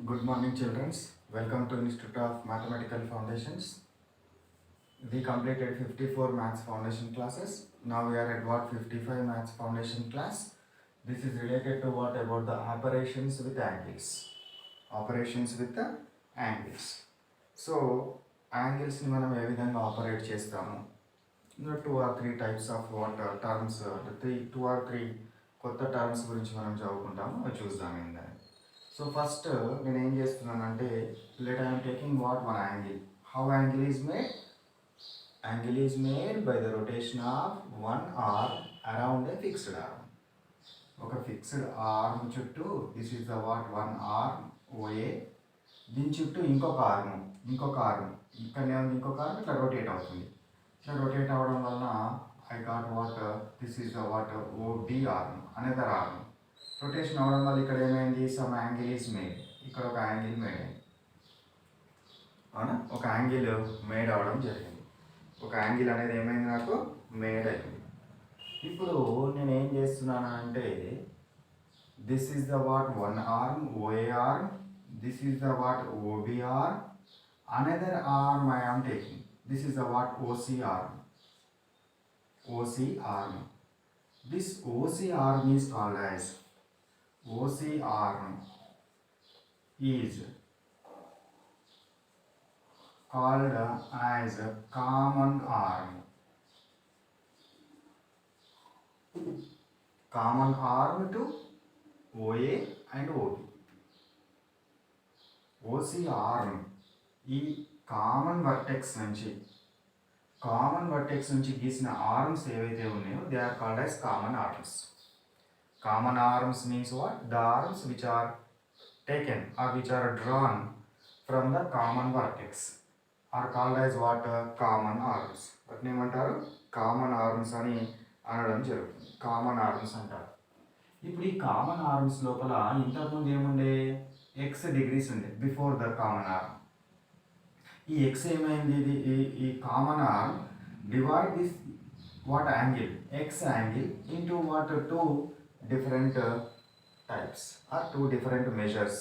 Good morning, children. Welcome to Institute of Mathematical Foundations. We completed 54 Maths Foundation classes. Now we are at what 55 Maths Foundation class. This is related to what about the operations with angles. Operations with the angles. So angles ni manam ఏ విధంగా operate చేస్తాము. Two or three types of what terms, two or three కొత్త terms గురించి మనం చదువుకుంటాము అవి చూద్దాం ఏంటని. So first నేను ఏం చేస్తున్నానంటే let I'm taking what one angle. How angle is made? Angle is made by the rotation of one arm around a fixed arm. ఒక ఫిక్స్డ్ ఆర్మ్ చుట్టూ this is the what one arm OA, దీని చుట్టూ ఇంకొక arm ఇక్కడ ఇంకొక arm ఇట్లా rotate అవుతుంది. ఇట్లా రొటేట్ అవ్వడం వలన I got what this is the what OB arm, another arm. Rotation అవడం వల్ల ఇక్కడ ఏమైంది? Some angle is made. ఇక్కడ ఒక యాంగిల్ మేడ్ అయింది, అవునా? ఒక యాంగిల్ మేడ్ అవ్వడం జరిగింది. ఒక యాంగిల్ అనేది ఏమైంది? నాకు మేడ్ అయింది. ఇప్పుడు నేను ఏం చేస్తున్నాను అంటే this is the what one arm OA arm, this is the what OB arm, another arm I am taking. This is the what OC arm. OC arm. This OC arm is called as OC arm is called as a common arm. Common arm to OA and OB. OC arm ఈ common vertex నుంచి గీసిన arms ఏవైతే ఉన్నాయో they are called as common arms. Common arms means what? The arms which are taken or which are drawn from the common vertex are called as what? Common arms. వాటిని ఏమంటారు? Common arms అని అనడం జరుగుతుంది. Common arms అంటారు. ఇప్పుడు ఈ common arms లోపల ఇంతకుముందు ఏముండే? ఎక్స్ డిగ్రీస్ ఉండే బిఫోర్ ద కామన్ ఆర్మ్. ఈ ఎక్స్ ఏమైంది? ఈ common arm divide this what angle X angle into what two different types or two different measures.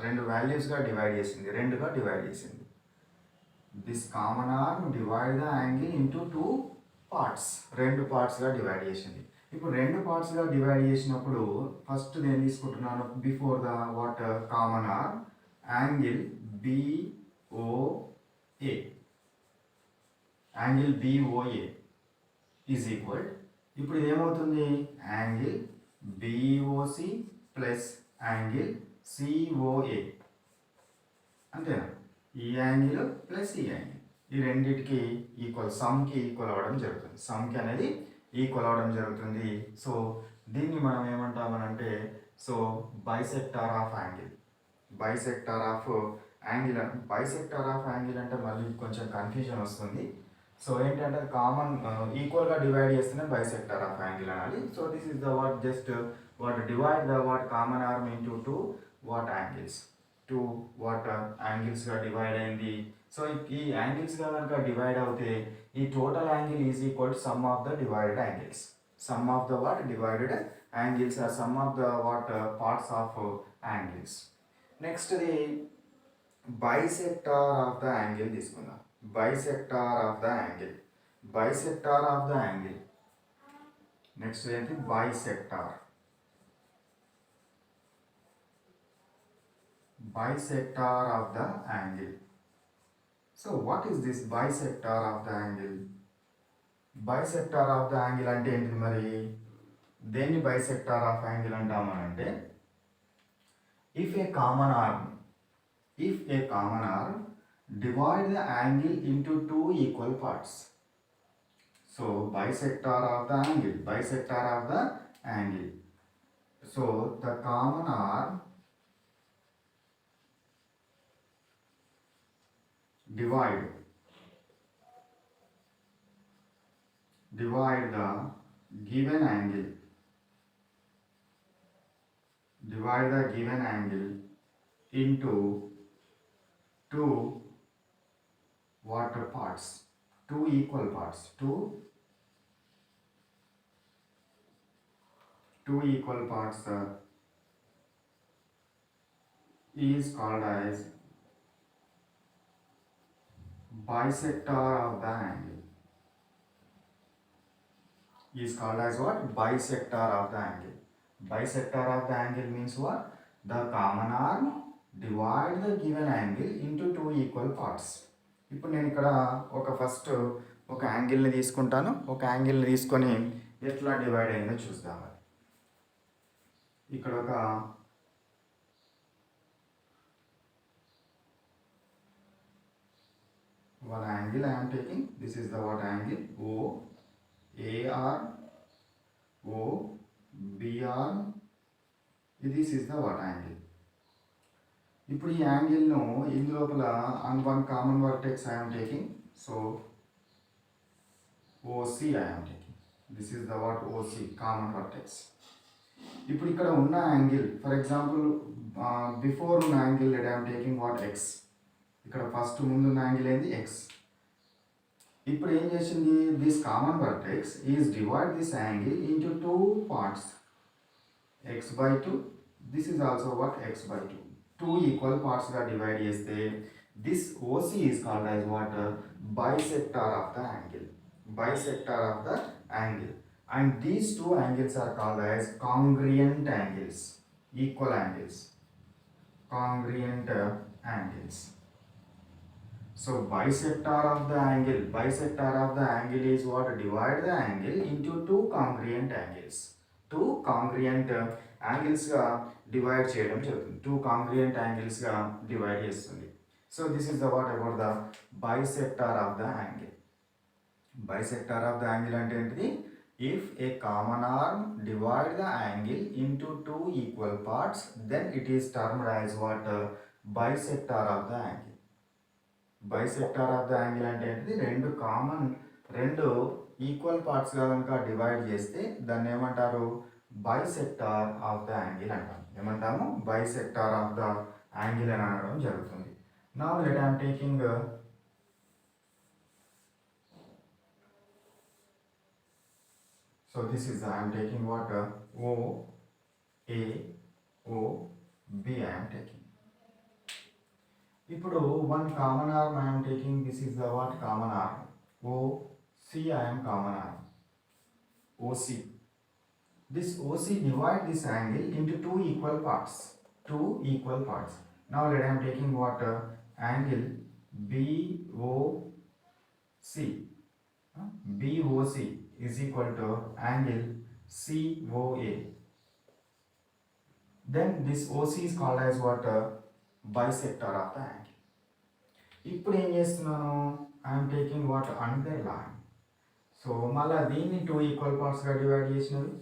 రెండు వాల్యూస్గా డివైడ్ చేసింది, రెండుగా డివైడ్ చేసింది. This common arm divide the angle into two parts. రెండు పార్ట్స్గా డివైడ్ చేసింది. ఇప్పుడు రెండు పార్ట్స్గా డివైడ్ చేసినప్పుడు ఫస్ట్ నేను తీసుకుంటున్నాను before the what common arm angle BOA. Angle BOA is equal, ఇప్పుడు ఏమవుతుంది? Angle BOC plus angle COA. అంతేనా? ఈ యాంగిల్ ప్లస్ ఈ యాంగిల్ ఈ రెండింటికి ఈక్వల్, సమ్కి ఈక్వల్ అవ్వడం జరుగుతుంది. సమ్కి అనేది ఈక్వల్ అవ్వడం జరుగుతుంది. సో దీన్ని మనం ఏమంటామనంటే so bisector of angle. Bisector of angle అంటే మళ్ళీ కొంచెం కన్ఫ్యూజన్ వస్తుంది. సో ఏంటంటే కామన్ ఈక్వల్గా డివైడ్ చేస్తేనే బైసెక్టార్ ఆఫ్ యాంగిల్ అనాలి. So this is the what just what divide the what common arm into two what angles. Two what యాంగిల్స్గా divide అయింది. సో ఈ యాంగిల్స్గా కనుక డివైడ్ అవుతే ఈ total angle is equal to sum of the divided angles. Sum of the what divided angles are sum of the what parts of angles. Next the bisector of the angle తీసుకుందాం. Bisector of the angle. Next ఏంటి? Bisector of the angle. So what is this bisector of the angle? Bisector of the angle అంటే ఏంటి మరి? దేన్ని bisector of angle అంటామనంటే if a common arm divide the angle into two equal parts. So bisector of the angle. So the common arm divide the given angle into two what parts? Two equal parts. Two equal parts is called as bisector of the angle. Is called as what? Bisector of the angle. Bisector of the angle means what? The common arm divide the given angle into two equal parts. ఇప్పుడు నేను ఇక్కడ first ఒక యాంగిల్ని తీసుకుంటాను. ఒక యాంగిల్ని తీసుకొని ఎట్లా divide అయిందో చూద్దాం. ఇక్కడ ఒక one angle I am taking. This is the what angle? O AR O BR. This is the what angle. ఇప్పుడు ఈ యాంగిల్ను ఇందులోపల one common vertex I am taking. So OC I am taking. This is the what OC common vertex. ఇప్పుడు ఇక్కడ ఉన్న angle for example before ఉన్న angle I am taking what X. ఇక్కడ first ముందున్న యాంగిల్ ఏంది X. ఇప్పుడు ఏం చేసింది this common vertex is divide this angle into two parts x/2. This is also what x/2. Two equal పార్ట్స్గా divide చేస్తే this OC is called as what bisector of the angle. Bisector of the angle, and these two angles are called as congruent angles, equal angles, congruent angles. So bisector of the angle is what? Divide the angle into two congruent angles. Two congruent angles గా divide చేయడం జరుగుతుంది. Two congruent angles గా divide చేస్తుంది. So this is the what about the bisector of the angle. Bisector of the angle అంటే ఏంటిది? If a common arm divide the angle into two equal parts, then it is termed as what? Bisector of the angle. Bisector of the angle అంటే ఏంటిది? రెండు equal పార్ట్స్గా కనుక divide చేస్తే దాన్ని ఏమంటారు? బైసెక్టార్ ఆఫ్ ద యాంగిల్ అంటాం. ఏమంటాము? బైసెక్టార్ ఆఫ్ ద యాంగిల్ అని అనడం జరుగుతుంది. Now let I am taking so this is I am taking what O A O B I am taking. ఇప్పుడు one common arm I am taking. This is the what common arm O C I am common arm OC. This OC divide this angle into two equal parts. Now let I am taking what angle BOC. BOC is equal to angle COA. Then this OC is called as what? Bisector of the angle. ఇప్పుడు ఏం చేస్తున్నాను? I am taking what? Underline. So మళ్ళీ దీన్ని two equal పార్ట్స్గా divide చేసినవి.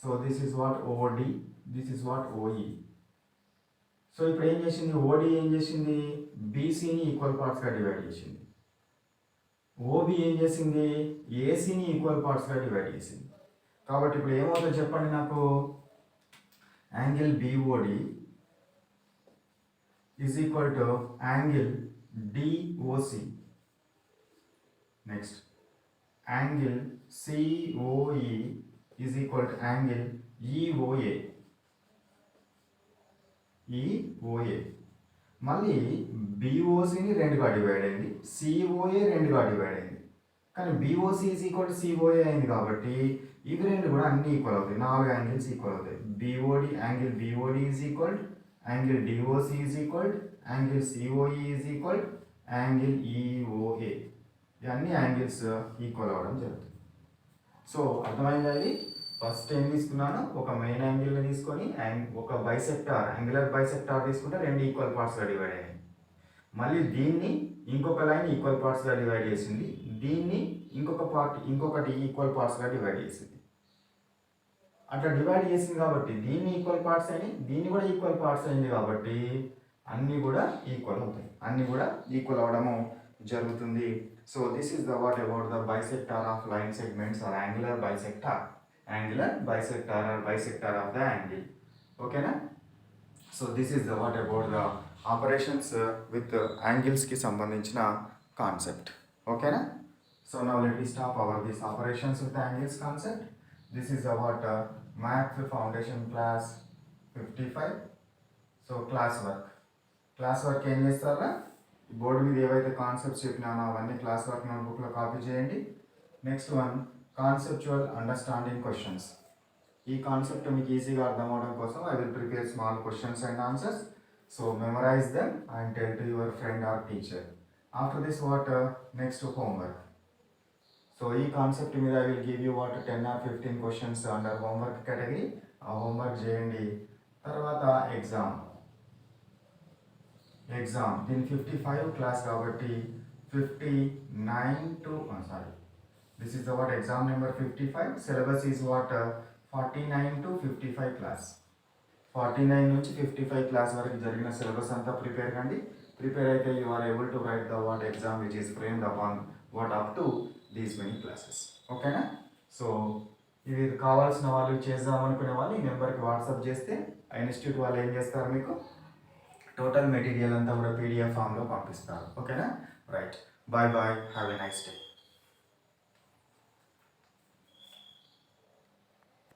So this is what OD, this is what OE. So ఇప్పుడు ఏం చేసింది? OD ఏం చేసింది? BCని ఈక్వల్ పార్ట్స్గా డివైడ్ చేసింది. OB ఏం చేసింది? ఏసీని ఈక్వల్ పార్ట్స్గా డివైడ్ చేసింది. కాబట్టి ఇప్పుడు ఏమవుతుందో చెప్పండి నాకు. Angle BOD is equal to angle DOC. Next angle COE is equal to angle EOA. మళ్ళీ BOCని రెండుగా డివైడ్ అయింది, COA రెండుగా డివైడ్ అయింది. కానీ BOC is equal to COA అయింది కాబట్టి ఇవి రెండు కూడా అన్ని ఈక్వల్ అవుతాయి. 4 యాంగిల్స్ ఈక్వల్ అవుతాయి. Angle BOD is equal, angle DOC is equal, angle COE is equal, angle EOA. ఇవన్నీ యాంగిల్స్ ఈక్వల్ అవ్వడం జరుగుతుంది. సో అర్థమైందా? ఇది ఫస్ట్ ఏం తీసుకున్నాను? ఒక మెయిన్ యాంగిల్ని తీసుకొని ఒక యాంగులర్ బైసెక్టార్ తీసుకుంటే రెండు ఈక్వల్ పార్ట్స్గా డివైడ్ అయ్యాయి. మళ్ళీ దీన్ని ఇంకొక లైన్ ఈక్వల్ పార్ట్స్గా డివైడ్ చేసింది, దీన్ని ఇంకొకటి ఈక్వల్ పార్ట్స్గా డివైడ్ చేసింది. అట్లా డివైడ్ చేసింది కాబట్టి దీన్ని ఈక్వల్ పార్ట్స్ అయినాయి, దీన్ని కూడా ఈక్వల్ పార్ట్స్ అయింది కాబట్టి అన్నీ కూడా ఈక్వల్ అవుతాయి. అన్నీ కూడా ఈక్వల్ అవడము జరుగుతుంది. So this is the what about the bisector of line segments or angular bisector or bisector of the angle. Okay na? So this is the what about the operations with angles ki sambandhinchina concept. Okay na? So now let me stop our this operations with angles concept. This is our math foundation class 55. So class work. Class work ఏం చేస్తారా, board మీద ఏవైతే concepts చెప్పినానో అవన్నీ class work నోట్బుక్లో copy చేయండి. Next one, conceptual understanding questions. ఈ concept మీకు ఈజీగా అర్థం అవడం కోసం I will prepare small questions and answers. So memorize them and tell to your friend or teacher. After this what next homework. So ఈ concept మీద I will give you what 10 or 15 questions under homework category. ఆ homework చేయండి. తర్వాత exam దీని 55 class కాబట్టి 59 to this is the what exam number 55. Syllabus is what 49 to 55 class. 49 నుంచి 55 class వరకు జరిగిన సిలబస్ అంతా ప్రిపేర్ కండి. ప్రిపేర్ అయితే you are able to write the what exam which is framed upon what up to these many classes. ఓకేనా? So ఇది కావాల్సిన వాళ్ళు, చేద్దాం అనుకునే వాళ్ళు ఈ నెంబర్కి వాట్సాప్ చేస్తే ఆ ఇన్స్టిట్యూట్ వాళ్ళు ఏం చేస్తారు, మీకు టోటల్ మెటీరియల్ అంతా కూడా పీడిఎఫ్ ఫామ్లో పంపిస్తారు. ఓకేనా? Right. Bye bye. Have a nice day.